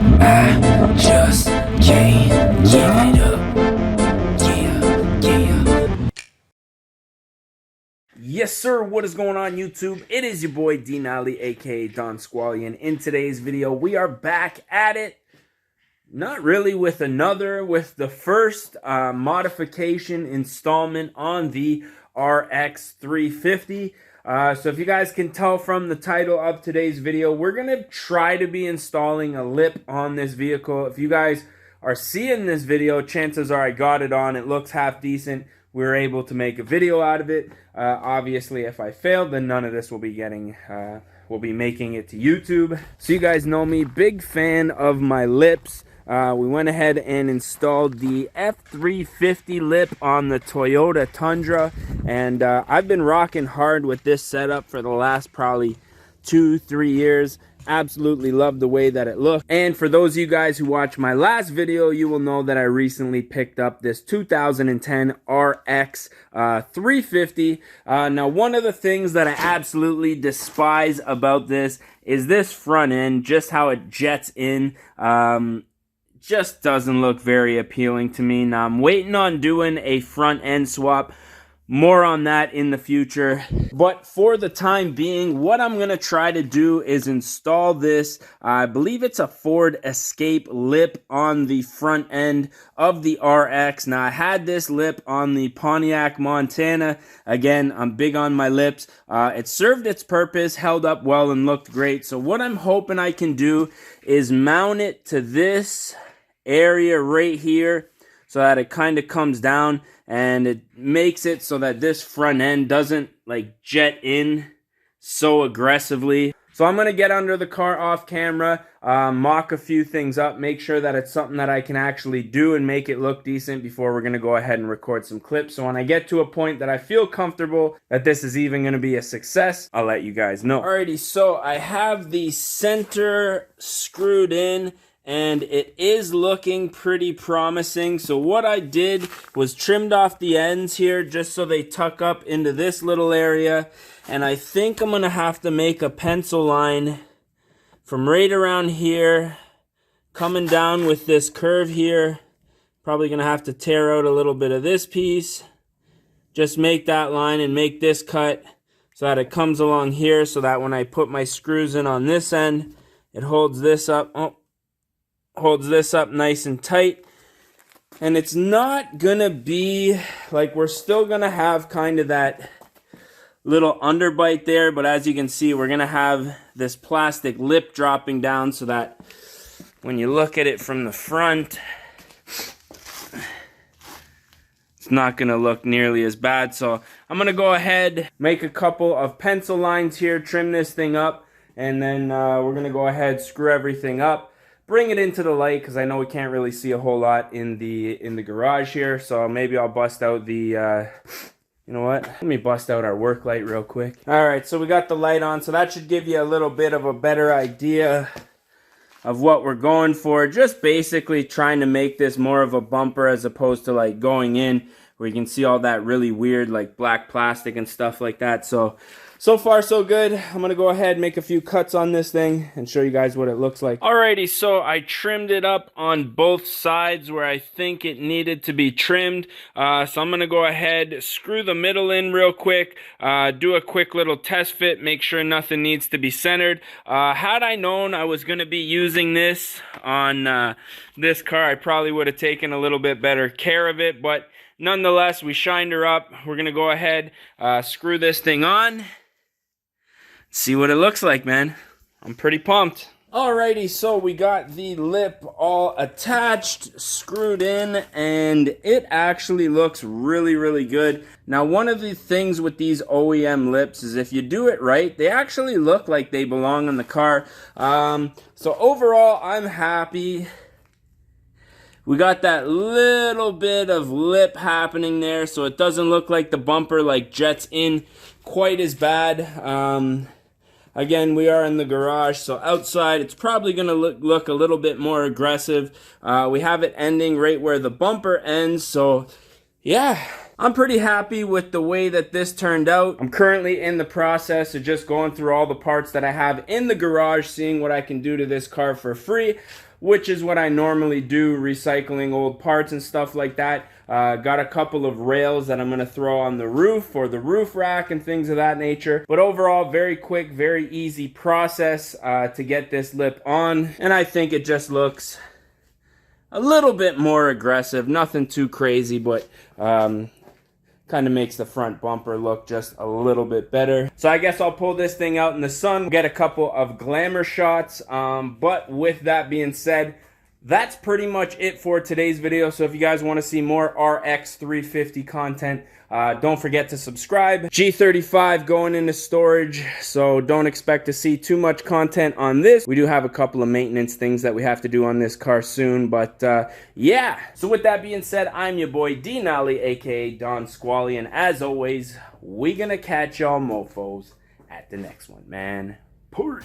I just can't give it up. Yeah, yeah. Yes, sir. What is going on, YouTube? It is your boy D Nally, aka Don Squally, and in today's video, we are back at it. Not really with the first modification installment on the RX350. So if you guys can tell from the title of today's video, we're going to try to be installing a lip on this vehicle. If you guys are seeing this video, chances are I got it on. It looks half decent. We were able to make a video out of it. Obviously, if I failed, then none of this will be will be making it to YouTube. So you guys know me, big fan of my lips. We went ahead and installed the F350 lip on the Toyota Tundra, and I've been rocking hard with this setup for the last probably 2-3 years. Absolutely love the way that it looks. And for those of you guys who watched my last video, you will know that I recently picked up this 2010 RX 350. Now, one of the things that I absolutely despise about this is this front end, just how it jets in. Just doesn't look very appealing to me. Now, I'm waiting on doing a front end swap. More on that in the future. But for the time being, what I'm going to try to do is install this. I believe it's a Ford Escape lip on the front end of the RX. Now, I had this lip on the Pontiac Montana. Again, I'm big on my lips. It served its purpose, held up well, and looked great. So what I'm hoping I can do is mount it to this area right here so that it kind of comes down and it makes it so that this front end doesn't like jet in so aggressively. So I'm going to get under the car off camera, mock a few things up, make sure that it's something that I can actually do and make it look decent before we're going to go ahead and record some clips. So when I get to a point that I feel comfortable that this is even going to be a success, I'll let you guys know. Alrighty, so I have the center screwed in, and it is looking pretty promising. So what I did was trimmed off the ends here just so they tuck up into this little area. And I think I'm going to have to make a pencil line from right around here, coming down with this curve here. Probably going to have to tear out a little bit of this piece. Just make that line and make this cut so that it comes along here, so that when I put my screws in on this end, it holds this up. Holds this up nice and tight. And it's not gonna be like, we're still gonna have kind of that little underbite there, but as you can see, we're gonna have this plastic lip dropping down so that when you look at it from the front, it's not gonna look nearly as bad. So I'm gonna go ahead, make a couple of pencil lines here, trim this thing up, and then we're gonna go ahead, screw everything up, bring it into the light, because I know we can't really see a whole lot in the garage here. So maybe I'll bust out the, you know what? Let me bust out our work light real quick. All right, so we got the light on. So that should give you a little bit of a better idea of what we're going for. Just basically trying to make this more of a bumper as opposed to like going in where you can see all that really weird like black plastic and stuff like that. So far so good. I'm gonna go ahead and make a few cuts on this thing and show you guys what it looks like. Alrighty, so I trimmed it up on both sides where I think it needed to be trimmed. So I'm gonna go ahead, screw the middle in real quick, do a quick little test fit, make sure nothing needs to be centered. Had I known I was gonna be using this on this car, I probably would have taken a little bit better care of it, but nonetheless, we shined her up. We're gonna go ahead, screw this thing on. See what it looks like, man. I'm pretty pumped. Alrighty, so we got the lip all attached, screwed in, and it actually looks really, really good. Now, one of the things with these OEM lips is if you do it right, they actually look like they belong in the car. So overall, I'm happy. We got that little bit of lip happening there, so it doesn't look like the bumper like jets in quite as bad. Again, we are in the garage, so outside it's probably going to look a little bit more aggressive. We have it ending right where the bumper ends, so yeah, I'm pretty happy with the way that this turned out. I'm currently in the process of just going through all the parts that I have in the garage, seeing what I can do to this car for free, which is what I normally do, recycling old parts and stuff like that. Got a couple of rails that I'm going to throw on the roof for the roof rack and things of that nature. But overall, very quick, very easy process to get this lip on. And I think it just looks a little bit more aggressive. Nothing too crazy, but kind of makes the front bumper look just a little bit better. So I guess I'll pull this thing out in the sun, get a couple of glamour shots. But with that being said, that's pretty much it for today's video. So if you guys want to see more RX350 content, don't forget to subscribe. G35 going into storage, so don't expect to see too much content on this. We do have a couple of maintenance things that we have to do on this car soon, but yeah. So with that being said, I'm your boy D Nolly, aka Don Squally, and as always, we gonna catch y'all mofos at the next one, man. Peace.